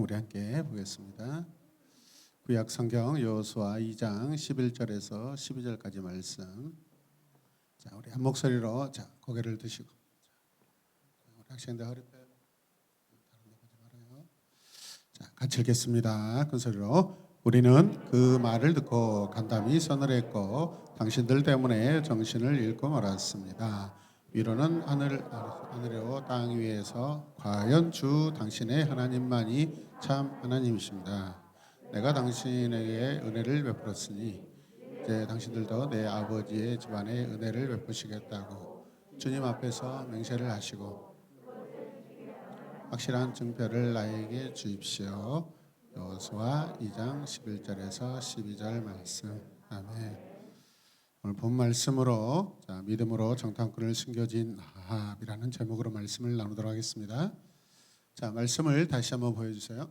우리 함께 보겠습니다. 구약 성경 여호수아 2장 11절에서 12절까지 말씀. 자, 우리 한 목소리로 고개를 드시고. 우리 학생들 허리 펴. 다른 데 보지 말아요. 자, 같이 읽겠습니다. 큰 소리로. 우리는 그 말을 듣고 간담이 선을 했고 당신들 때문에 정신을 잃고 말았습니다. 위로는 하늘이요 땅 위에서 과연 주 당신의 하나님만이 참 하나님이십니다. 내가 당신에게 은혜를 베풀었으니 이제 당신들도 내 아버지의 집안에 은혜를 베푸시겠다고 주님 앞에서 맹세를 하시고 확실한 증표를 나에게 주십시오. 여호수아 2장 11절에서 12절 말씀. 아멘. 오늘 본 말씀으로 믿음으로 정탐꾼을 숨겨진 라합이라는 제목으로 말씀을 나누도록 하겠습니다. 자, 말씀을 다시 한번 보여주세요.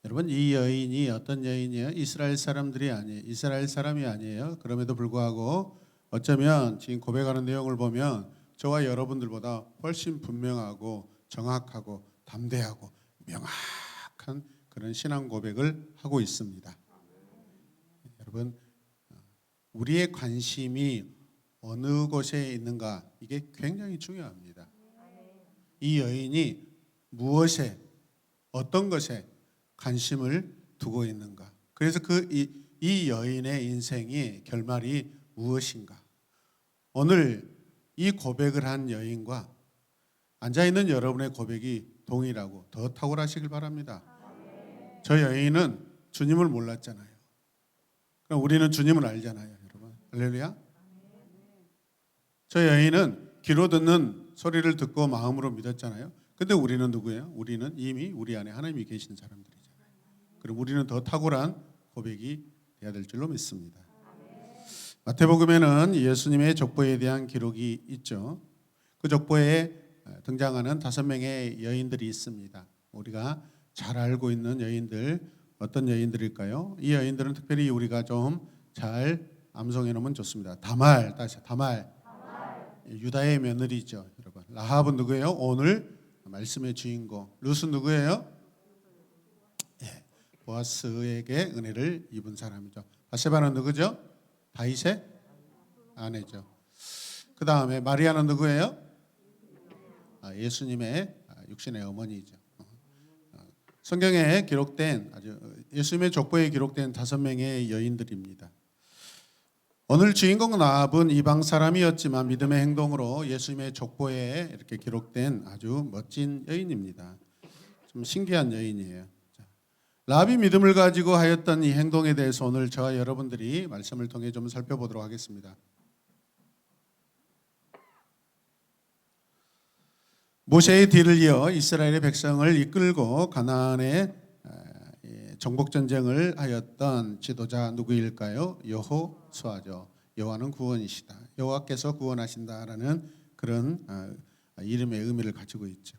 여러분, 이 여인이 어떤 여인이에요? 이스라엘 사람들이 아니에요. 이스라엘 사람이 아니에요. 그럼에도 불구하고 어쩌면 지금 고백하는 내용을 보면 저와 여러분들보다 훨씬 분명하고 정확하고 담대하고 명확한 그런 신앙 고백을 하고 있습니다. 여러분, 우리의 관심이 어느 곳에 있는가, 이게 굉장히 중요합니다. 이 여인이 무엇에, 어떤 것에 관심을 두고 있는가. 그래서 이 여인의 인생의 결말이 무엇인가. 오늘 이 고백을 한 여인과 앉아있는 여러분의 고백이 동일하고 더 탁월하시길 바랍니다. 저 여인은 주님을 몰랐잖아요. 그럼 우리는 주님을 알잖아요, 여러분. 할렐루야. 저 여인은 귀로 듣는 소리를 듣고 마음으로 믿었잖아요. 근데 우리는 누구예요? 우리는 이미 우리 안에 하나님이 계시는 사람들이잖아요. 그럼 우리는 더 탁월한 고백이 돼야 될 줄로 믿습니다. 마태복음에는 예수님의 족보에 대한 기록이 있죠. 그 족보에 등장하는 5명의 여인들이 있습니다. 우리가 잘 알고 있는 여인들, 어떤 여인들일까요? 이 여인들은 특별히 우리가 좀 잘 암송해 놓으면 좋습니다. 다말, 유다의 며느리죠, 여러분. 라합은 누구예요? 오늘 말씀의 주인공. 룻은 누구예요? 보아스에게 은혜를 입은 사람이죠. 바세바는 누구죠? 다윗의 아내죠. 그 다음에 마리아는 누구예요? 예수님의 육신의 어머니죠. 성경에 기록된 예수님의 족보에 기록된 5명의 여인들입니다. 오늘 주인공 라합은 이방 사람이었지만 믿음의 행동으로 예수님의 족보에 이렇게 기록된 아주 멋진 여인입니다. 좀 신기한 여인이에요. 라합이 믿음을 가지고 하였던 이 행동에 대해서 오늘 저와 여러분들이 말씀을 통해 좀 살펴보도록 하겠습니다. 모세의 뒤를 이어 이스라엘의 백성을 이끌고 가나안의 정복 전쟁을 하였던 지도자 누구일까요? 여호수아죠. 여호와는 구원이시다. 여호와께서 구원하신다라는 그런 이름의 의미를 가지고 있죠.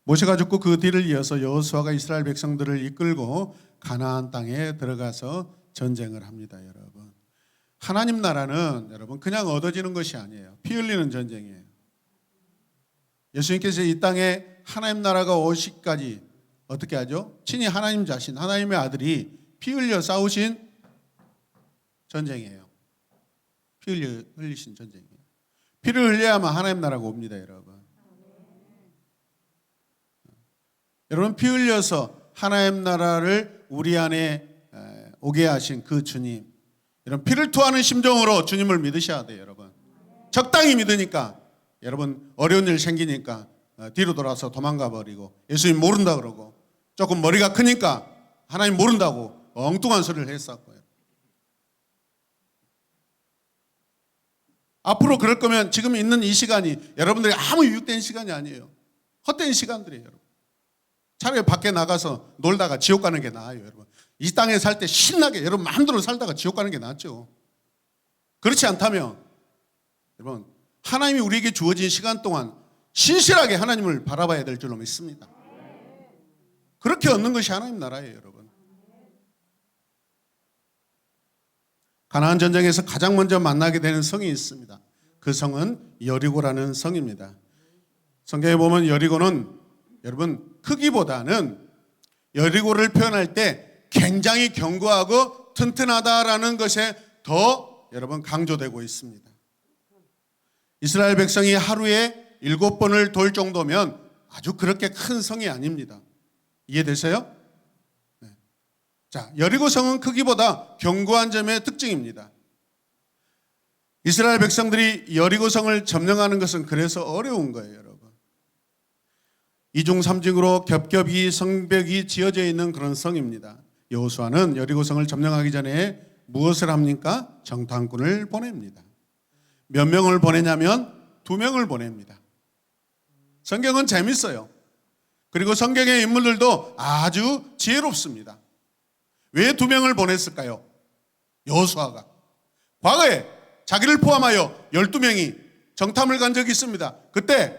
모세가 죽고 그 뒤를 이어서 여호수아가 이스라엘 백성들을 이끌고 가나안 땅에 들어가서 전쟁을 합니다, 여러분. 하나님 나라는 여러분 그냥 얻어지는 것이 아니에요. 피 흘리는 전쟁이에요. 예수님께서 이 땅에 하나님 나라가 오시기까지 어떻게 하죠? 친히 하나님 자신, 하나님의 아들이 피 흘려 싸우신 전쟁이에요. 피 흘리신 전쟁이에요. 피를 흘려야만 하나님 나라가 옵니다, 여러분. 여러분, 피 흘려서 하나님 나라를 우리 안에 오게 하신 그 주님, 이런 피를 토하는 심정으로 주님을 믿으셔야 돼요, 여러분. 적당히 믿으니까 여러분 어려운 일 생기니까 뒤로 돌아서 도망가 버리고 예수님 모른다 그러고 조금 머리가 크니까 하나님 모른다고 엉뚱한 소리를 했었고요. 앞으로 그럴 거면 지금 있는 이 시간이 여러분들이 아무 유익된 시간이 아니에요. 헛된 시간들이에요, 여러분. 차라리 밖에 나가서 놀다가 지옥 가는 게 나아요, 여러분. 이 땅에 살 때 신나게 여러분 마음대로 살다가 지옥 가는 게 낫죠. 그렇지 않다면 여러분 하나님이 우리에게 주어진 시간 동안 신실하게 하나님을 바라봐야 될 줄로 믿습니다. 그렇게 얻는 것이 하나님 나라예요, 여러분. 가나안 전쟁에서 가장 먼저 만나게 되는 성이 있습니다. 그 성은 여리고라는 성입니다. 성경에 보면 여리고는 여러분 크기보다는 여리고를 표현할 때 굉장히 견고하고 튼튼하다라는 것에 더 여러분 강조되고 있습니다. 이스라엘 백성이 하루에 7번을 돌 정도면 아주 그렇게 큰 성이 아닙니다. 이해되세요? 네. 자, 여리고성은 크기보다 견고한 점의 특징입니다. 이스라엘 백성들이 여리고성을 점령하는 것은 그래서 어려운 거예요, 여러분. 이중삼중으로 겹겹이 성벽이 지어져 있는 그런 성입니다. 여호수아는 여리고성을 점령하기 전에 무엇을 합니까? 정탐꾼을 보냅니다. 몇 명을 보내냐면 2명을 보냅니다. 성경은 재밌어요. 그리고 성경의 인물들도 아주 지혜롭습니다. 왜 2명을 보냈을까요? 여호수아가 과거에 자기를 포함하여 12명이 정탐을 간 적이 있습니다. 그때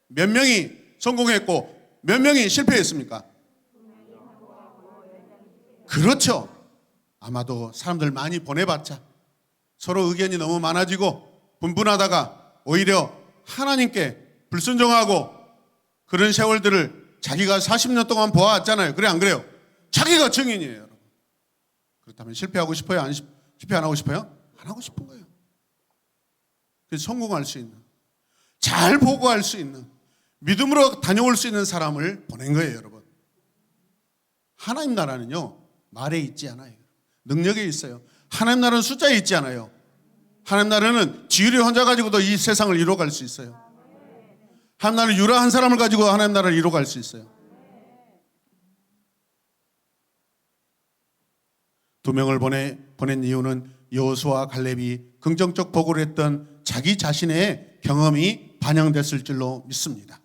몇 명이 성공했고 몇 명이 실패했습니까? 그렇죠. 아마도 사람들 많이 보내봤자 서로 의견이 너무 많아지고 분분하다가 오히려 하나님께 불순종하고 그런 세월들을 자기가 40년 동안 보아왔잖아요. 그래 안 그래요? 자기가 증인이에요, 여러분. 그렇다면 실패하고 싶어요? 실패 안 하고 싶어요? 안 하고 싶은 거예요. 그래서 성공할 수 있는, 잘 보고할 수 있는, 믿음으로 다녀올 수 있는 사람을 보낸 거예요, 여러분. 하나님 나라는요, 말에 있지 않아요. 능력에 있어요. 하나님 나라는 숫자에 있지 않아요. 하나님 나라는 지율이 혼자 가지고도 이 세상을 이뤄갈 수 있어요. 하나님 나라는 유라 한 사람을 가지고 하나님 나라를 이뤄갈 수 있어요. 2명을 보낸 이유는 여호수아와 갈렙이 긍정적 보고를 했던 자기 자신의 경험이 반영됐을 줄로 믿습니다.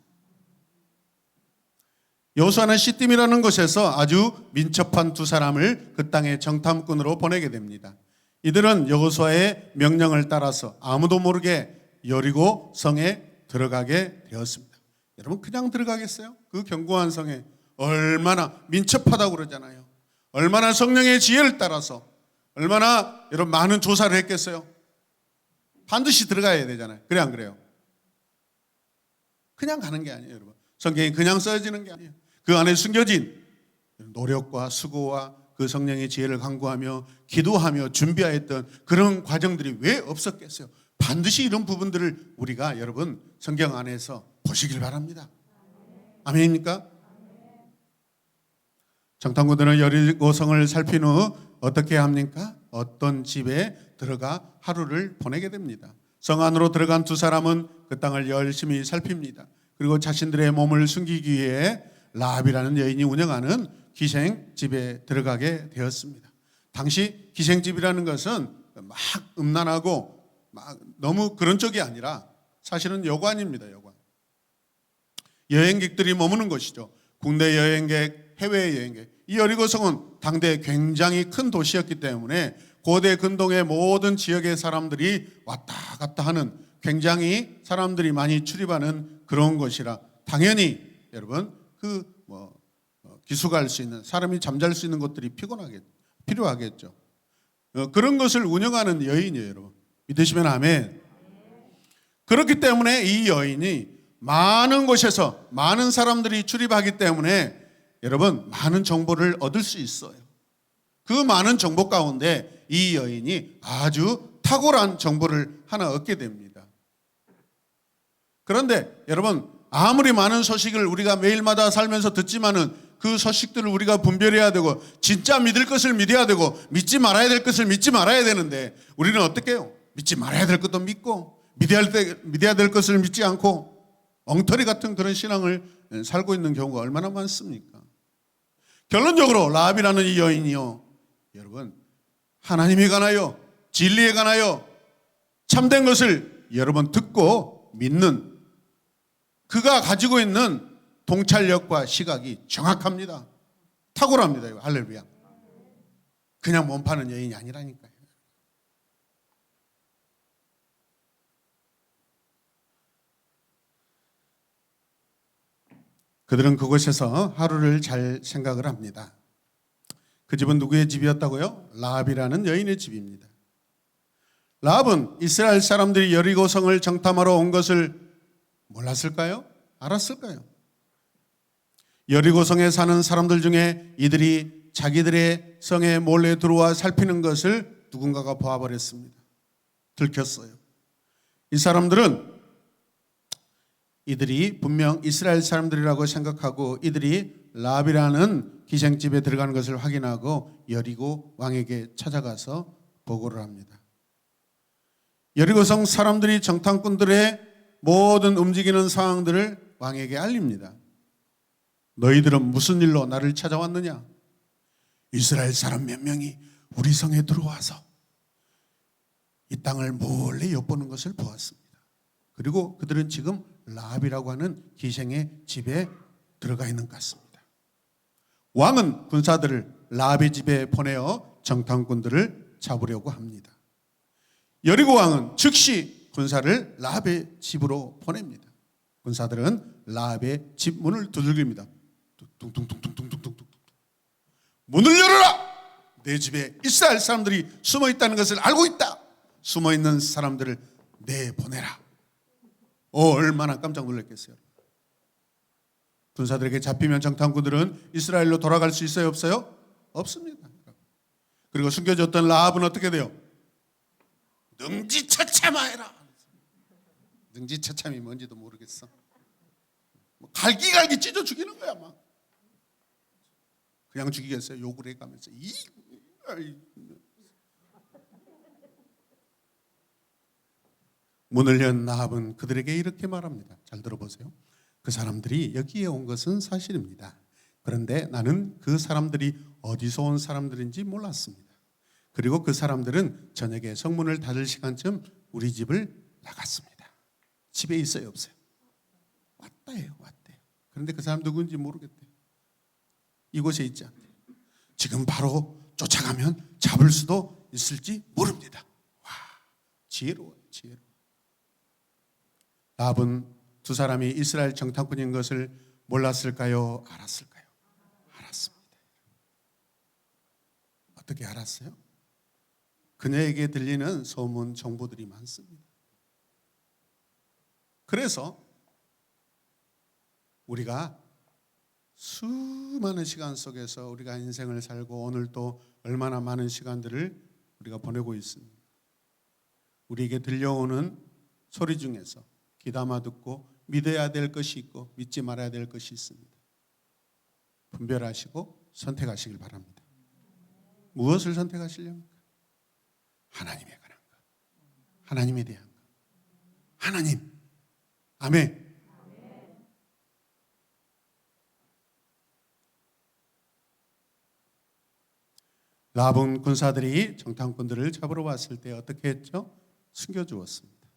여호수아는 시딤이라는 곳에서 아주 민첩한 2사람을 그 땅에 정탐꾼으로 보내게 됩니다. 이들은 여호수아의 명령을 따라서 아무도 모르게 여리고 성에 들어가게 되었습니다. 여러분 그냥 들어가겠어요? 그 견고한 성에 얼마나 민첩하다고 그러잖아요. 얼마나 성령의 지혜를 따라서 얼마나 여러분 많은 조사를 했겠어요? 반드시 들어가야 되잖아요. 그래 안 그래요? 그냥 가는 게 아니에요, 여러분. 성경이 그냥 써지는 게 아니에요. 그 안에 숨겨진 노력과 수고와 그 성령의 지혜를 강구하며 기도하며 준비하였던 그런 과정들이 왜 없었겠어요? 반드시 이런 부분들을 우리가 여러분 성경 안에서 보시길 바랍니다. 아멘입니까? 정탐꾼들은 여리고성을 살핀 후 어떻게 합니까? 어떤 집에 들어가 하루를 보내게 됩니다. 성 안으로 들어간 2사람은 그 땅을 열심히 살핍니다. 그리고 자신들의 몸을 숨기기 위해 라합이라는 여인이 운영하는 기생집에 들어가게 되었습니다. 당시 기생집이라는 것은 막 음란하고 막 너무 그런 쪽이 아니라 사실은 여관입니다. 여관. 여행객들이 머무는 곳이죠. 국내 여행객, 해외 여행객. 이 여리고성은 당대 굉장히 큰 도시였기 때문에 고대 근동의 모든 지역의 사람들이 왔다 갔다 하는 굉장히 사람들이 많이 출입하는 그런 곳이라 당연히 여러분 기숙할 수 있는 사람이 잠잘 수 있는 곳들이 필요하겠죠. 그런 것을 운영하는 여인이에요, 여러분. 믿으시면 아멘. 그렇기 때문에 이 여인이 많은 곳에서 많은 사람들이 출입하기 때문에 여러분 많은 정보를 얻을 수 있어요. 그 많은 정보 가운데 이 여인이 아주 탁월한 정보를 하나 얻게 됩니다. 그런데 여러분 아무리 많은 소식을 우리가 매일마다 살면서 듣지만은 그 소식들을 우리가 분별해야 되고 진짜 믿을 것을 믿어야 되고 믿지 말아야 될 것을 믿지 말아야 되는데 우리는 어떻게 해요? 믿지 말아야 될 것도 믿고 믿어야 될 것을 믿지 않고 엉터리 같은 그런 신앙을 살고 있는 경우가 얼마나 많습니까? 결론적으로 라합이라는 이 여인이요, 여러분 하나님에 관하여 진리에 관하여 참된 것을 여러분 듣고 믿는 그가 가지고 있는 통찰력과 시각이 정확합니다. 탁월합니다. 이거 할렐루야. 그냥 몸 파는 여인이 아니라니까요. 그들은 그곳에서 하루를 잘 생각을 합니다. 그 집은 누구의 집이었다고요? 라합이라는 여인의 집입니다. 라합은 이스라엘 사람들이 여리고성을 정탐하러 온 것을 몰랐을까요? 알았을까요? 여리고성에 사는 사람들 중에 이들이 자기들의 성에 몰래 들어와 살피는 것을 누군가가 보아버렸습니다. 들켰어요. 이 사람들은 이들이 분명 이스라엘 사람들이라고 생각하고 이들이 라합이라는 기생집에 들어가는 것을 확인하고 여리고 왕에게 찾아가서 보고를 합니다. 여리고성 사람들이 정탐꾼들의 모든 움직이는 상황들을 왕에게 알립니다. 너희들은 무슨 일로 나를 찾아왔느냐? 이스라엘 사람 몇 명이 우리 성에 들어와서 이 땅을 몰래 엿보는 것을 보았습니다. 그리고 그들은 지금 라합이라고 하는 기생의 집에 들어가 있는 것 같습니다. 왕은 군사들을 라합의 집에 보내어 정탐꾼들을 잡으려고 합니다. 여리고 왕은 즉시 군사를 라합의 집으로 보냅니다. 군사들은 라합의 집 문을 두들깁니다. 퉁퉁퉁퉁퉁퉁퉁. 문을 열어라! 내 집에 이스라엘 사람들이 숨어 있다는 것을 알고 있다. 숨어 있는 사람들을 내보내라. 얼마나 깜짝 놀랐겠어요. 군사들에게 잡히면 정탐꾼들은 이스라엘로 돌아갈 수 있어요, 없어요? 없습니다. 그리고 숨겨졌던 라합은 어떻게 돼요? 능지처참하여라. 능지처참이 뭔지도 모르겠어. 갈기갈기 찢어 죽이는 거야 막. 그냥 죽이겠어요? 욕을 해가면서 문을 연 라합은 그들에게 이렇게 말합니다. 잘 들어보세요. 그 사람들이 여기에 온 것은 사실입니다. 그런데 나는 그 사람들이 어디서 온 사람들인지 몰랐습니다. 그리고 그 사람들은 저녁에 성문을 닫을 시간쯤 우리 집을 나갔습니다. 집에 있어요, 없어요? 왔다예요, 왔대요. 그런데 그 사람 누구인지 모르겠대요. 이곳에 있지 않대요. 지금 바로 쫓아가면 잡을 수도 있을지 모릅니다. 와, 지혜로워요, 지혜로워. 라합은 두 사람이 이스라엘 정탐꾼인 것을 몰랐을까요? 알았을까요? 알았습니다. 어떻게 알았어요? 그녀에게 들리는 소문 정보들이 많습니다. 그래서 우리가 수많은 시간 속에서 우리가 인생을 살고 오늘 또 얼마나 많은 시간들을 우리가 보내고 있습니다. 우리에게 들려오는 소리 중에서 귀담아 듣고 믿어야 될 것이 있고 믿지 말아야 될 것이 있습니다. 분별하시고 선택하시길 바랍니다. 무엇을 선택하시렵니까? 하나님에 관한 것, 하나님에 대한 것, 하나님. 아멘. 라합은 군사들이 정탐꾼들을 잡으러 왔을 때 어떻게 했죠? 숨겨주었습니다.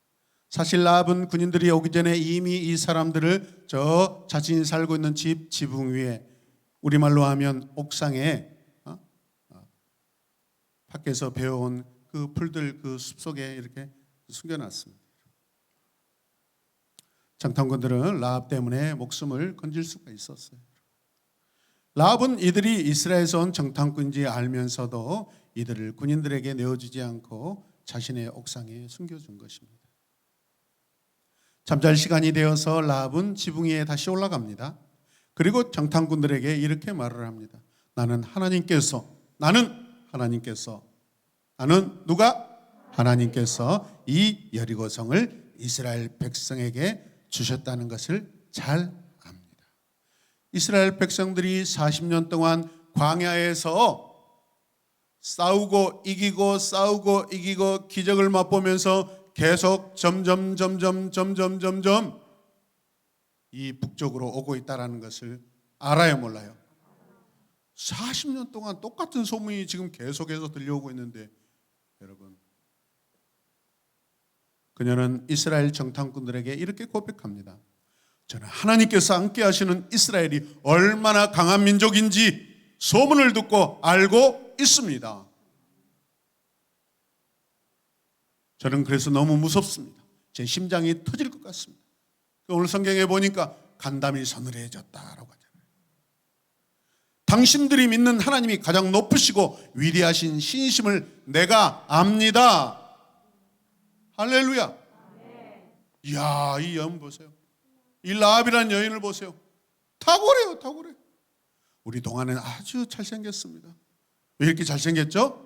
사실 라합은 군인들이 오기 전에 이미 이 사람들을 저 자신이 살고 있는 집 지붕 위에, 우리말로 하면 옥상에 밖에서 베어온 그 풀들 그 숲속에 이렇게 숨겨놨습니다. 정탐꾼들은 라합 때문에 목숨을 건질 수가 있었어요. 라합은 이들이 이스라엘에서 온 정탐꾼인지 알면서도 이들을 군인들에게 내어주지 않고 자신의 옥상에 숨겨준 것입니다. 잠잘 시간이 되어서 라합은 지붕 위에 다시 올라갑니다. 그리고 정탐꾼들에게 이렇게 말을 합니다. 나는 누가? 하나님께서 이 여리고성을 이스라엘 백성에게 주셨다는 것을 잘 압니다. 이스라엘 백성들이 40년 동안 광야에서 싸우고 이기고 기적을 맛보면서 계속 점점 이 북쪽으로 오고 있다는 것을 알아요, 몰라요? 40년 동안 똑같은 소문이 지금 계속해서 들려오고 있는데, 여러분, 그녀는 이스라엘 정탐꾼들에게 이렇게 고백합니다. 저는 하나님께서 함께 하시는 이스라엘이 얼마나 강한 민족인지 소문을 듣고 알고 있습니다. 저는 그래서 너무 무섭습니다. 제 심장이 터질 것 같습니다. 오늘 성경에 보니까 간담이 서늘해졌다라고 하잖아요. 당신들이 믿는 하나님이 가장 높으시고 위대하신 신심을 내가 압니다. 할렐루야. 이야, 이 여인 보세요. 이 라합이라는 여인을 보세요. 탁월해요, 탁월해. 우리 동안은 아주 잘생겼습니다. 왜 이렇게 잘생겼죠?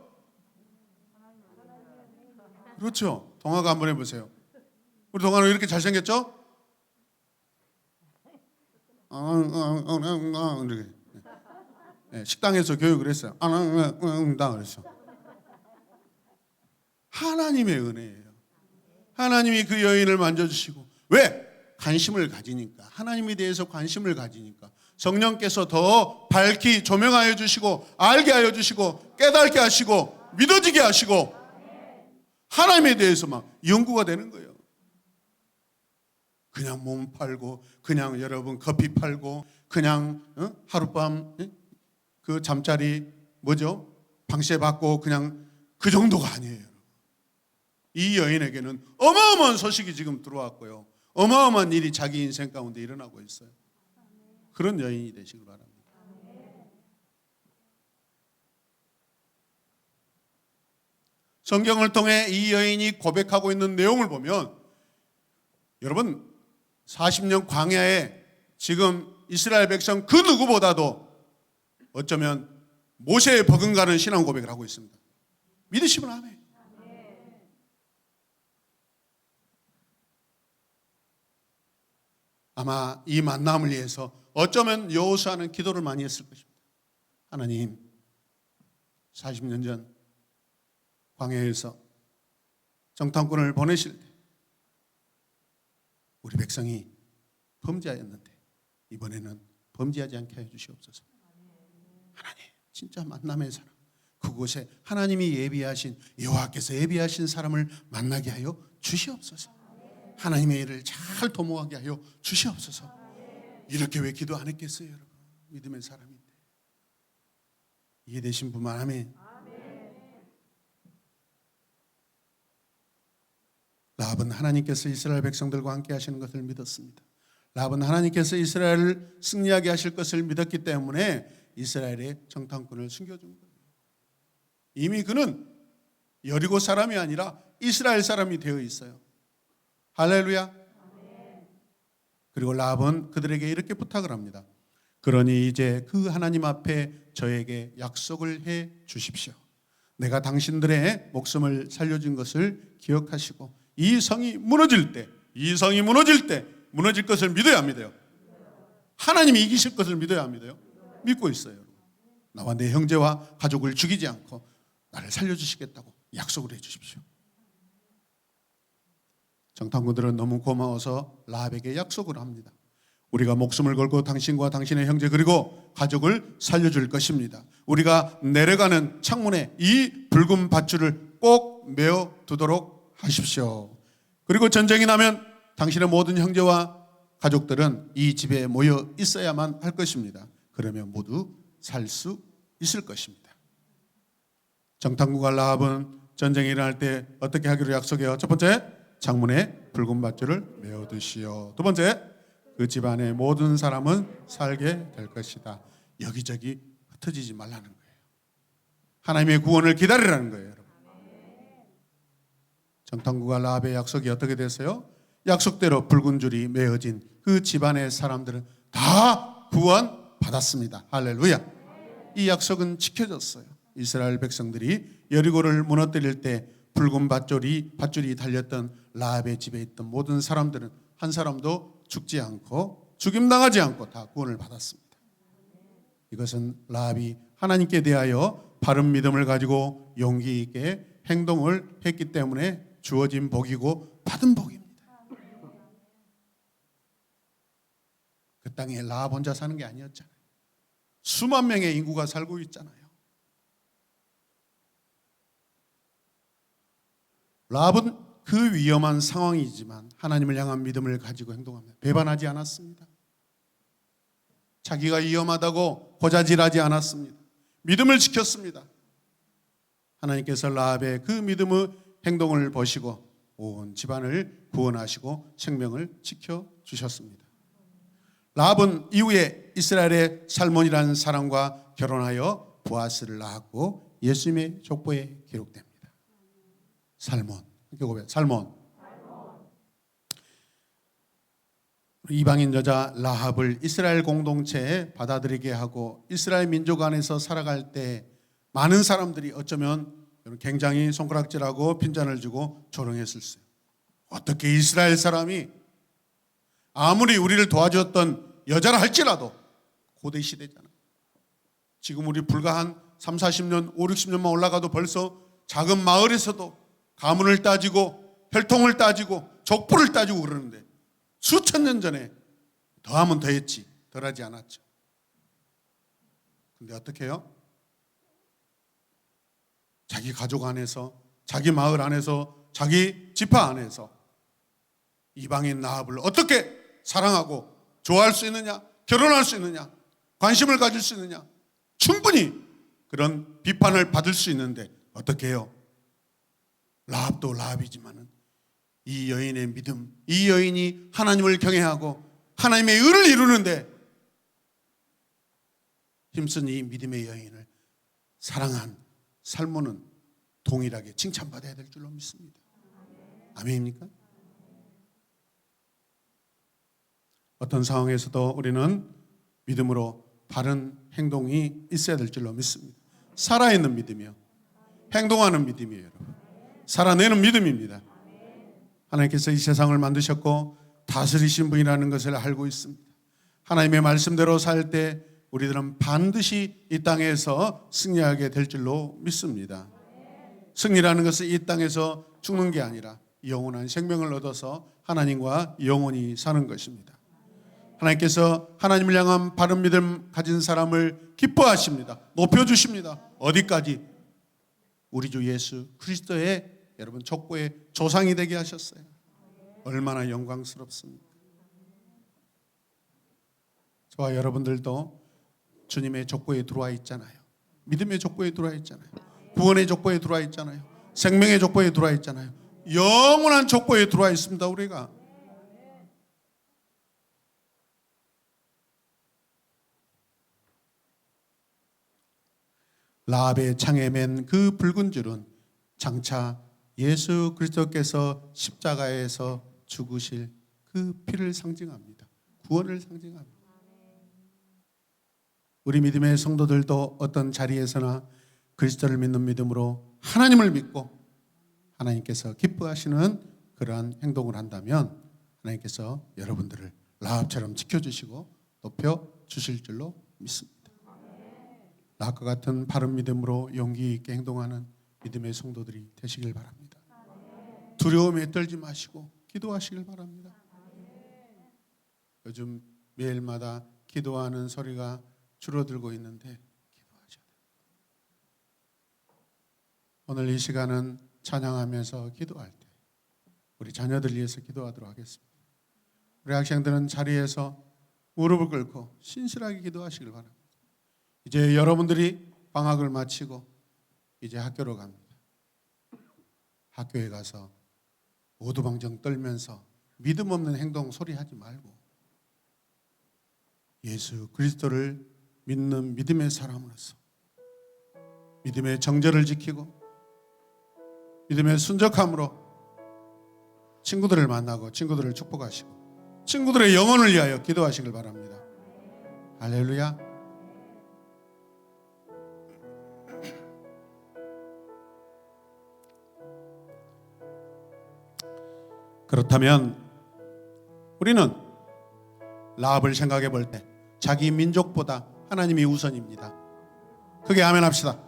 그렇죠. 동화가 한번 해보세요. 우리 동화는 왜 이렇게 잘생겼죠? 이렇게. 네, 식당에서 교육을 했어요. 그랬어. 하나님의 은혜예요. 하나님이 그 여인을 만져주시고, 왜? 관심을 가지니까, 하나님에 대해서 관심을 가지니까 성령께서 더 밝히 조명하여 주시고, 알게 하여 주시고, 깨닫게 하시고, 믿어지게 하시고, 하나님에 대해서 막 연구가 되는 거예요. 그냥 몸 팔고, 그냥 여러분 커피 팔고, 그냥 하룻밤 그 잠자리 뭐죠? 방세 받고 그냥 그 정도가 아니에요. 이 여인에게는 어마어마한 소식이 지금 들어왔고요. 어마어마한 일이 자기 인생 가운데 일어나고 있어요. 그런 여인이 되시길 바랍니다. 성경을 통해 이 여인이 고백하고 있는 내용을 보면 여러분 40년 광야에 지금 이스라엘 백성 그 누구보다도 어쩌면 모세에 버금가는 신앙 고백을 하고 있습니다. 믿으시면 아멘. 아마 이 만남을 위해서 어쩌면 여호수아는 기도를 많이 했을 것입니다. 하나님, 40년 전 광야에서 정탐꾼을 보내실 때 우리 백성이 범죄하였는데 이번에는 범죄하지 않게 해주시옵소서. 하나님, 진짜 만남의 사람, 그곳에 하나님이 예비하신, 여호와께서 예비하신 사람을 만나게 하여 주시옵소서. 하나님의 일을 잘 도모하게 하여 주시옵소서. 이렇게 왜 기도 안 했겠어요, 여러분? 믿음의 사람인데. 이해되신 분만 아멘. 라합은 하나님께서 이스라엘 백성들과 함께 하시는 것을 믿었습니다. 라합은 하나님께서 이스라엘을 승리하게 하실 것을 믿었기 때문에 이스라엘의 정탐꾼을 숨겨준 거예요. 이미 그는 여리고 사람이 아니라 이스라엘 사람이 되어 있어요. 할렐루야. 그리고 라합은 그들에게 이렇게 부탁을 합니다. 그러니 이제 그 하나님 앞에 저에게 약속을 해 주십시오. 내가 당신들의 목숨을 살려준 것을 기억하시고 이 성이 무너질 때 무너질 것을 믿어야 합니다. 하나님이 이기실 것을 믿어야 합니다. 믿고 있어요. 나와 내 형제와 가족을 죽이지 않고 나를 살려주시겠다고 약속을 해 주십시오. 정탐꾼들은 너무 고마워서 라합에게 약속을 합니다. 우리가 목숨을 걸고 당신과 당신의 형제 그리고 가족을 살려줄 것입니다. 우리가 내려가는 창문에 이 붉은 밧줄을 꼭 메어 두도록 하십시오. 그리고 전쟁이 나면 당신의 모든 형제와 가족들은 이 집에 모여 있어야만 할 것입니다. 그러면 모두 살 수 있을 것입니다. 정탐꾼과 라합은 전쟁이 일어날 때 어떻게 하기로 약속해요? 첫 번째, 창문에 붉은 밧줄을 메어 두시오. 두 번째, 그 집안의 모든 사람은 살게 될 것이다. 여기저기 흩어지지 말라는 거예요. 하나님의 구원을 기다리라는 거예요, 여러분. 정탐꾼과 라합의 약속이 어떻게 됐어요? 약속대로 붉은 줄이 메어진 그 집안의 사람들은 다 구원받았습니다. 할렐루야. 이 약속은 지켜졌어요. 이스라엘 백성들이 여리고를 무너뜨릴 때 붉은 밧줄이 달렸던 라합의 집에 있던 모든 사람들은 한 사람도 죽지 않고 죽임당하지 않고 다 구원을 받았습니다. 이것은 라합이 하나님께 대하여 바른 믿음을 가지고 용기 있게 행동을 했기 때문에 주어진 복이고 받은 복입니다. 그 땅에 라합 혼자 사는 게 아니었잖아요. 수만 명의 인구가 살고 있잖아요. 라합은 그 위험한 상황이지만 하나님을 향한 믿음을 가지고 행동합니다. 배반하지 않았습니다. 자기가 위험하다고 고자질하지 않았습니다. 믿음을 지켰습니다. 하나님께서 라합의 그 믿음의 행동을 보시고 온 집안을 구원하시고 생명을 지켜주셨습니다. 라합은 이후에 이스라엘의 살몬이라는 사람과 결혼하여 보아스를 낳았고 예수님의 족보에 기록됩니다. 살몬. 살몬. 이방인 여자 라합을 이스라엘 공동체에 받아들이게 하고 이스라엘 민족 안에서 살아갈 때 많은 사람들이 어쩌면 굉장히 손가락질하고 핀잔을 주고 조롱했을 수 있어요. 어떻게 이스라엘 사람이 아무리 우리를 도와줬던 여자라 할지라도 고대 시대잖아. 지금 우리 불과 한 3, 40년, 5, 60년만 올라가도 벌써 작은 마을에서도 가문을 따지고 혈통을 따지고 족보를 따지고 그러는데 수천 년 전에 더하면 더했지 덜하지 않았죠. 근데 어떻게 해요? 자기 가족 안에서, 자기 마을 안에서, 자기 지파 안에서 이방인 라합을 어떻게 사랑하고 좋아할 수 있느냐, 결혼할 수 있느냐, 관심을 가질 수 있느냐, 충분히 그런 비판을 받을 수 있는데 어떻게 해요? 라합도 라합이지만은 이 여인의 믿음, 이 여인이 하나님을 경외하고 하나님의 의를 이루는데 힘쓴 이 믿음의 여인을 사랑한 살모는 동일하게 칭찬받아야 될 줄로 믿습니다. 아멘입니까? 어떤 상황에서도 우리는 믿음으로 바른 행동이 있어야 될 줄로 믿습니다. 살아있는 믿음이요, 행동하는 믿음이에요. 여러분, 살아내는 믿음입니다. 하나님께서 이 세상을 만드셨고 다스리신 분이라는 것을 알고 있습니다. 하나님의 말씀대로 살 때 우리들은 반드시 이 땅에서 승리하게 될 줄로 믿습니다. 승리라는 것은 이 땅에서 죽는 게 아니라 영원한 생명을 얻어서 하나님과 영원히 사는 것입니다. 하나님께서 하나님을 향한 바른 믿음 가진 사람을 기뻐하십니다. 높여주십니다. 어디까지? 우리 주 예수 그리스도의 여러분 족보의 조상이 되게 하셨어요. 얼마나 영광스럽습니까? 저와 여러분들도 주님의 족보에 들어와 있잖아요. 믿음의 족보에 들어와 있잖아요. 구원의 족보에 들어와 있잖아요. 생명의 족보에 들어와 있잖아요. 영원한 족보에 들어와 있습니다. 우리가 라합의 창에 맨 그 붉은 줄은 장차 예수 그리스도께서 십자가에서 죽으실 그 피를 상징합니다. 구원을 상징합니다. 우리 믿음의 성도들도 어떤 자리에서나 그리스도를 믿는 믿음으로 하나님을 믿고 하나님께서 기뻐하시는 그러한 행동을 한다면 하나님께서 여러분들을 라합처럼 지켜주시고 높여주실 줄로 믿습니다. 라합과 같은 바른 믿음으로 용기 있게 행동하는 믿음의 성도들이 되시길 바랍니다. 두려움에 떨지 마시고 기도하시길 바랍니다. 요즘 매일마다 기도하는 소리가 줄어들고 있는데 기도하셔야 돼요. 오늘 이 시간은 찬양하면서 기도할 때 우리 자녀들 위해서 기도하도록 하겠습니다. 우리 학생들은 자리에서 무릎을 꿇고 신실하게 기도하시길 바랍니다. 이제 여러분들이 방학을 마치고 이제 학교로 갑니다. 학교에 가서 오두방정 떨면서 믿음 없는 행동 소리하지 말고 예수 그리스도를 믿는 믿음의 사람으로서 믿음의 정절을 지키고 믿음의 순적함으로 친구들을 만나고 친구들을 축복하시고 친구들의 영혼을 위하여 기도하시길 바랍니다. 할렐루야. 그렇다면 우리는 라합을 생각해 볼 때 자기 민족보다 하나님이 우선입니다. 크게 아멘 합시다.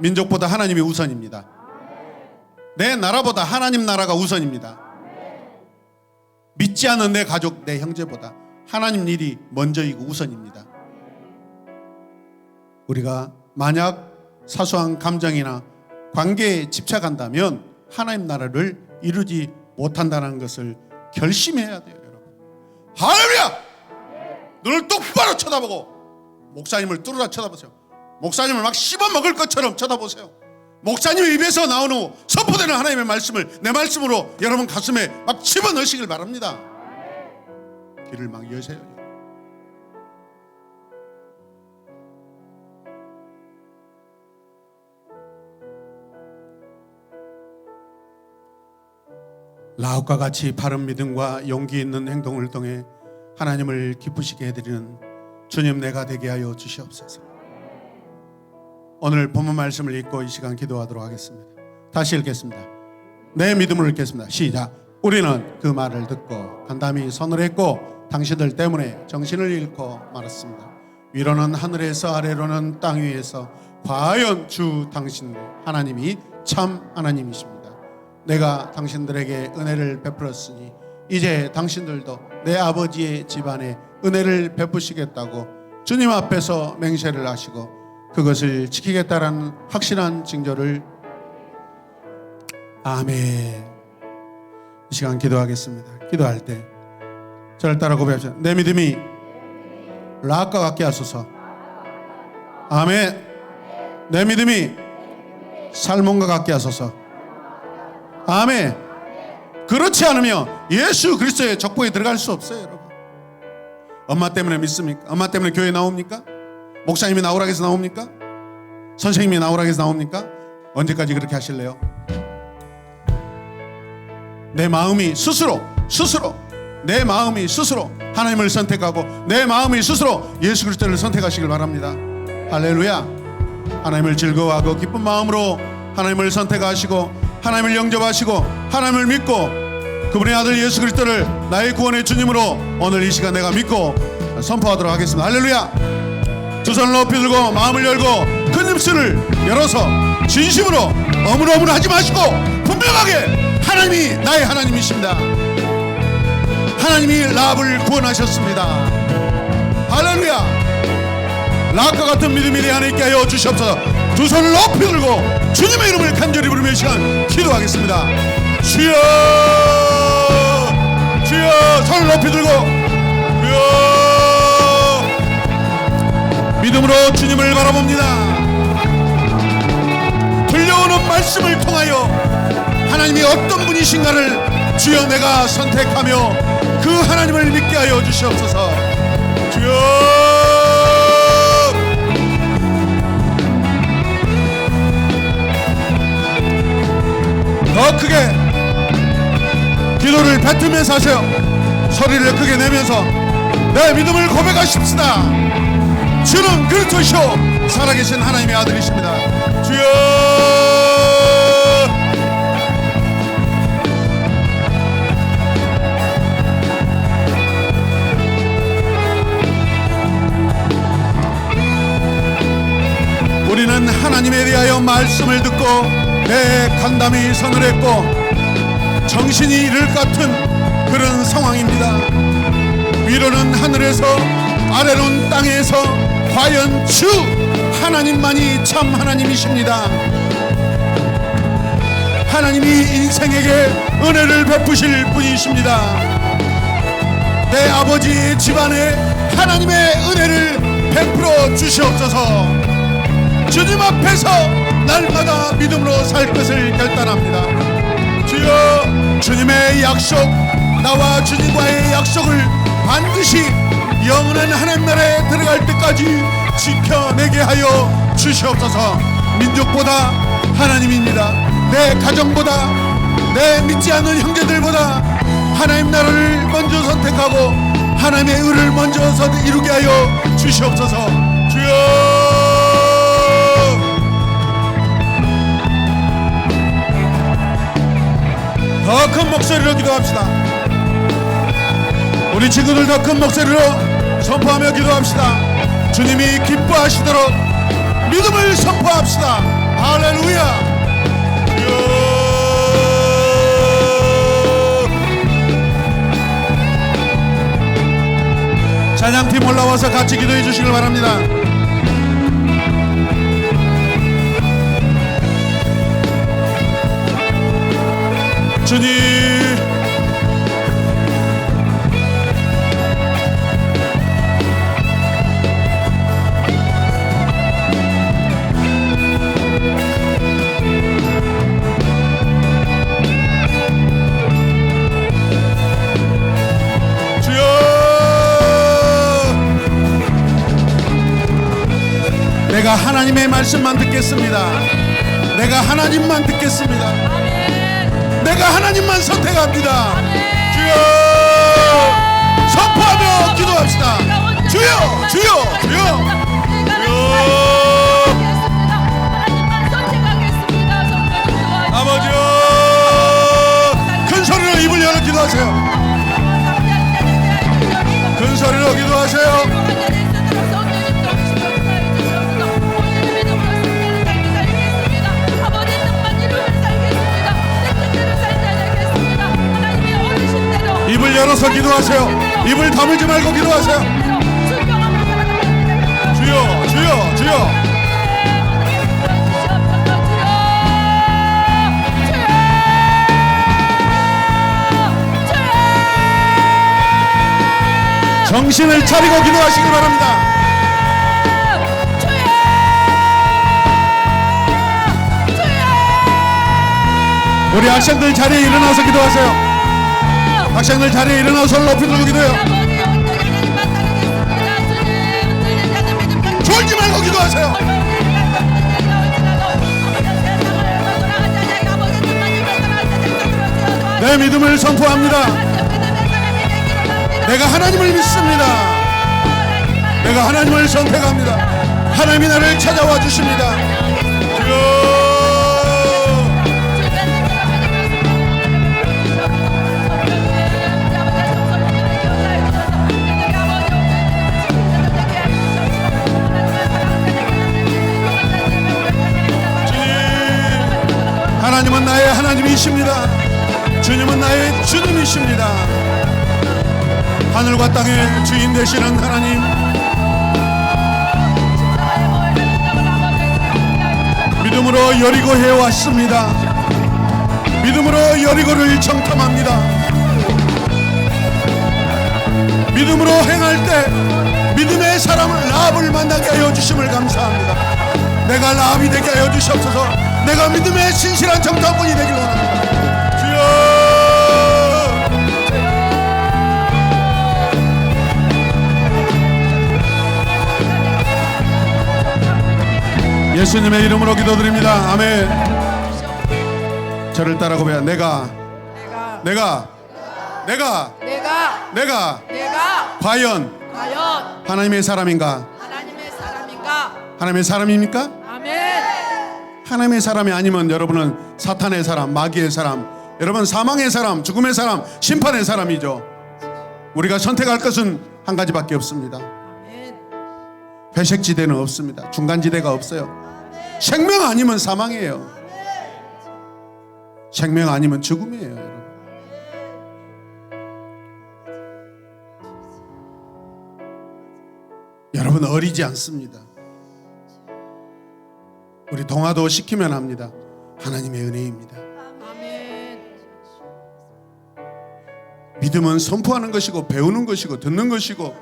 민족보다 하나님이 우선입니다. 내 나라보다 하나님 나라가 우선입니다. 믿지 않는 내 가족, 내 형제보다 하나님 일이 먼저이고 우선입니다. 우리가 만약 사소한 감정이나 관계에 집착한다면 하나님 나라를 이루지 못한다는 것을 결심해야 돼요, 여러분. 할렐루야! 눈을 똑바로 쳐다보고 목사님을 뚫어라 쳐다보세요. 목사님을 막 씹어먹을 것처럼 쳐다보세요. 목사님 입에서 나오는 선포되는 하나님의 말씀을 내 말씀으로 여러분 가슴에 막 집어넣으시길 바랍니다. 귀를 막 여세요. 라합과 같이 바른 믿음과 용기 있는 행동을 통해 하나님을 기쁘시게 해드리는 주님 내가 되게 하여 주시옵소서. 오늘 본문 말씀을 읽고 이 시간 기도하도록 하겠습니다. 다시 읽겠습니다. 내 믿음을 읽겠습니다. 시작. 우리는 그 말을 듣고 간담이 선을 했고 당신들 때문에 정신을 잃고 말았습니다. 위로는 하늘에서 아래로는 땅 위에서 과연 주 당신 하나님이 참 하나님이십니다. 내가 당신들에게 은혜를 베풀었으니 이제 당신들도 내 아버지의 집안에 은혜를 베푸시겠다고 주님 앞에서 맹세를 하시고 그것을 지키겠다라는 확실한 징조를. 아멘. 이 시간 기도하겠습니다. 기도할 때 저를 따라 고백합시다. 내 믿음이 락과 같게 하소서. 아멘. 내 믿음이 살몬과 같게 하소서. 아멘. 그렇지 않으면 예수 그리스도의 족보에 들어갈 수 없어요, 여러분. 엄마 때문에 믿습니까? 엄마 때문에 교회 나옵니까? 목사님이 나오라고 해서 나옵니까? 선생님이 나오라고 해서 나옵니까? 언제까지 그렇게 하실래요? 내 마음이 스스로 내 마음이 스스로 하나님을 선택하고 내 마음이 스스로 예수 그리스도를 선택하시길 바랍니다. 할렐루야. 하나님을 즐거워하고 기쁜 마음으로 하나님을 선택하시고 하나님을 영접하시고 하나님을 믿고 그분의 아들 예수 그리스도를 나의 구원의 주님으로 오늘 이 시간 내가 믿고 선포하도록 하겠습니다. 할렐루야. 두 손을 높이 들고 마음을 열고 큰 입술을 열어서 진심으로 어물어물 하지 마시고 분명하게 하나님이 나의 하나님이십니다. 하나님이 랍을 구원하셨습니다. 할렐루야. 랍과 같은 믿음이 내 안에 있게 하여 주시옵소서. 두 손을 높이 들고 주님의 이름을 간절히 부르며 이 시간 기도하겠습니다. 주여 주여. 손을 높이 들고 주여. 믿음으로 주님을 바라봅니다. 들려오는 말씀을 통하여 하나님이 어떤 분이신가를 주여 내가 선택하며 그 하나님을 믿게 하여 주시옵소서. 주여. 더 크게 기도를 뱉으면서 하세요. 소리를 크게 내면서 내 믿음을 고백하십시다. 주는 그리스도시오 살아계신 하나님의 아들이십니다. 주여. 우리는 하나님에 대하여 말씀을 듣고 내 간담이 선을 했고 정신이 잃을 것 같은 그런 상황입니다. 위로는 하늘에서 아래로는 땅에서 과연 주 하나님만이 참 하나님이십니다. 하나님이 인생에게 은혜를 베푸실 분이십니다. 내 아버지 집안에 하나님의 은혜를 베풀어 주시옵소서. 주님 앞에서 날마다 믿음으로 살 것을 결단합니다. 주여. 주님의 약속, 나와 주님과의 약속을 반드시 영원한 하나님 나라에 들어갈 때까지 지켜내게 하여 주시옵소서. 민족보다 하나님입니다. 내 가정보다 내 믿지 않는 형제들보다 하나님 나라를 먼저 선택하고 하나님의 의를 먼저 이루게 하여 주시옵소서. 주여. 더 큰 목소리로 기도합시다. 우리 친구들 더 큰 목소리로 선포하며 기도합시다. 주님이 기뻐하시도록 믿음을 선포합시다. 할렐루야. 찬양팀 올라와서 같이 기도해 주시길 바랍니다. 주님. 내가 하나님의 말씀만 듣겠습니다. 내가 하나님만 듣겠습니다. 내가 하나님만 선택합니다. 주여. 선포하며 기도합시다. 주여 주여 주여 아버지여, 큰 소리로 입을 열어 기도하세요. 큰 소리로 기도하세요. 입을 열어서 기도하세요. 입을 다물지 말고 기도하세요. 주여 주여 주여. 정신을 차리고 기도하시기 바랍니다. 우리 학생들 자리에 일어나서 기도하세요. 학생들 자리에 일어나서 손을 높이 들고 기도해요. 졸지 말고 기도하세요. 내 믿음을 선포합니다. 내가 하나님을 믿습니다. 내가 하나님을 선택합니다. 하나님이 나를 찾아와 주십니다. 주여. 하나님은 나의 하나님이십니다. 주님은 나의 주님이십니다. 하늘과 땅의 주인 되시는 하나님, 믿음으로 여리고에 왔습니다. 믿음으로 여리고를 정탐합니다. 믿음으로 행할 때 믿음의 사람을 라합을 만나게 하여 주심을 감사합니다. 내가 라합이 되게 하여 주시옵소서. 내가 믿음의 신실한 정탐꾼이 되길 원합니다. 주여. 예수님의 이름으로 기도드립니다. 아멘. 저를 따라 고백하. 내가 과연 하나님의 사람인가? 하나님의 사람입니까? 아멘. 하나님의 사람이 아니면 여러분은 사탄의 사람, 마귀의 사람, 여러분 사망의 사람, 죽음의 사람, 심판의 사람이죠. 우리가 선택할 것은 한 가지밖에 없습니다. 회색지대는 없습니다. 중간지대가 없어요. 생명 아니면 사망이에요. 생명 아니면 죽음이에요. 여러분. 여러분 어리지 않습니다. 우리 동화도 시키면 합니다. 하나님의 은혜입니다. 아멘. 믿음은 선포하는 것이고 배우는 것이고 듣는 것이고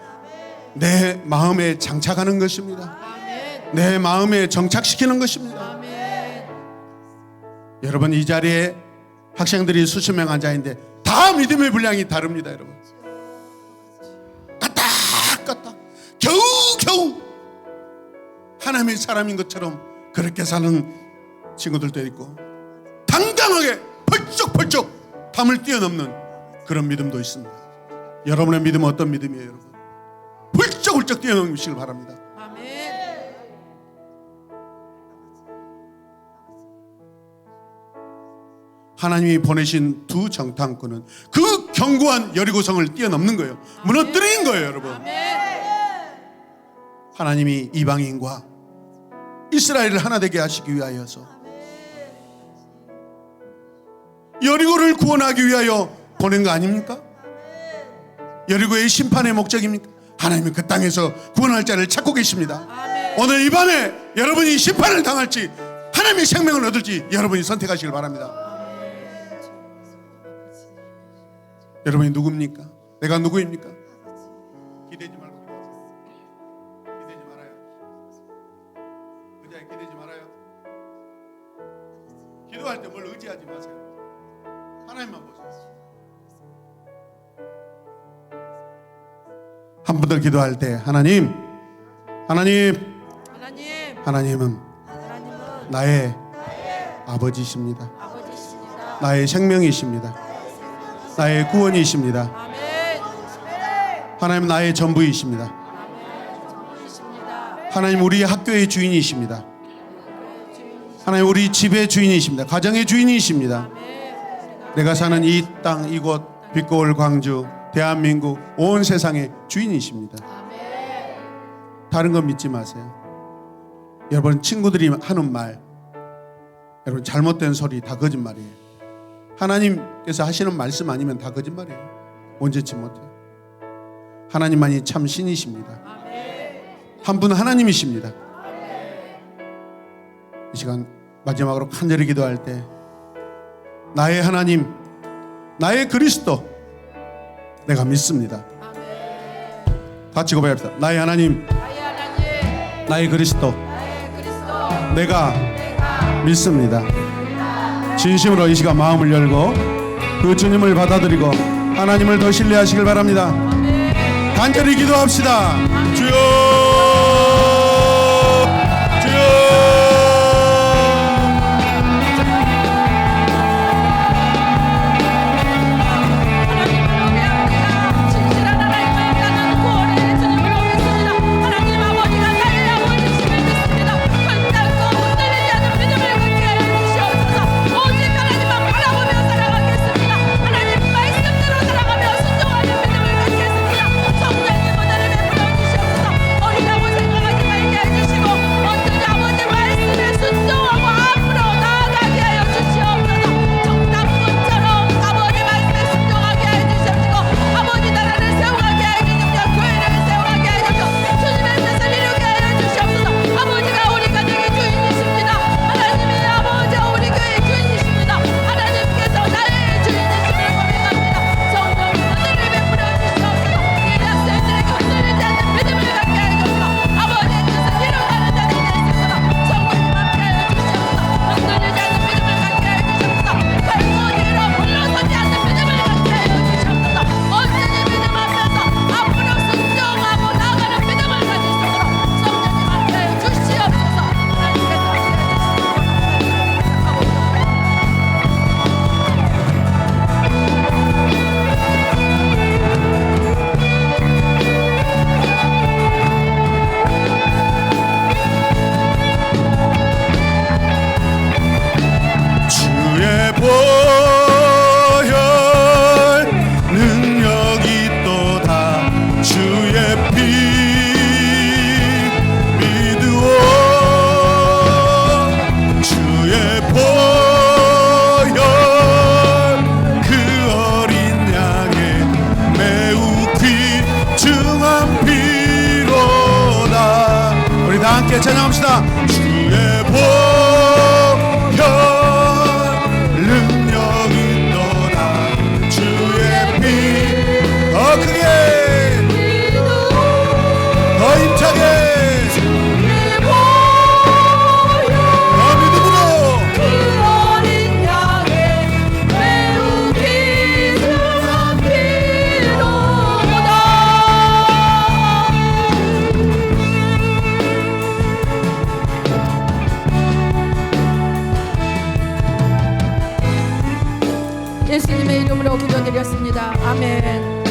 내 마음에 장착하는 것입니다. 아멘. 내 마음에 정착시키는 것입니다. 아멘. 여러분 이 자리에 학생들이 수십 명 앉아 있는데 다 믿음의 분량이 다릅니다. 여러분 까딱까딱 겨우 하나님의 사람인 것처럼 그렇게 사는 친구들도 있고 당당하게 펄쩍펄쩍 담을 뛰어넘는 그런 믿음도 있습니다. 여러분의 믿음은 어떤 믿음이에요? 여러분 훌쩍훌쩍 뛰어넘으시길 바랍니다. 아멘. 하나님이 보내신 두 정탐꾼은 그 견고한 여리고성을 뛰어넘는 거예요. 무너뜨리는 거예요. 여러분 아멘. 하나님이 이방인과 이스라엘을 하나 되게 하시기 위하여서 여리고를 구원하기 위하여 보낸 거 아닙니까? 여리고의 심판의 목적입니까? 하나님이 그 땅에서 구원할 자를 찾고 계십니다. 아멘. 오늘 이 밤에 여러분이 심판을 당할지 하나님의 생명을 얻을지 여러분이 선택하시길 바랍니다. 여러분이 누굽니까? 내가 누구입니까? 기대지 말고 기대지 말아요. 의자에 기대지 말아요. 기도할 때 뭘 의지하지 마세요. 하나님만 보세요. 한 번 더 기도할 때 하나님은 나의 아버지십니다. 나의 생명이십니다. 나의 구원이십니다. 아멘. 하나님 나의 전부이십니다. 하나님 우리 학교의 주인이십니다. 하나님 우리 집의 주인이십니다. 가정의 주인이십니다. 내가 사는 이 땅 이곳 빛거울 광주 대한민국 온 세상의 주인이십니다. 다른 건 믿지 마세요. 여러분 친구들이 하는 말, 여러분 잘못된 소리 다 거짓말이에요. 하나님께서 하시는 말씀 아니면 다 거짓말이에요. 원죄치 못해요. 하나님만이 참 신이십니다. 한 분 하나님이십니다. 이 시간 마지막으로 간절히 기도할 때 나의 하나님, 나의 그리스도 내가 믿습니다. 같이 고백합시다. 나의 하나님, 나의 그리스도 내가 믿습니다. 진심으로 이 시간 마음을 열고 그 주님을 받아들이고 하나님을 더 신뢰하시길 바랍니다. 간절히 기도합시다. 주여, 함께 찬양합시다. 주의 보혈 능력이 있도다. 주의 피 더 크게 더 힘차게 더 믿음으로 그 어린 양의 매우 귀중한 피로다. 예수님의 이름으로 기도드렸습니다. 아멘.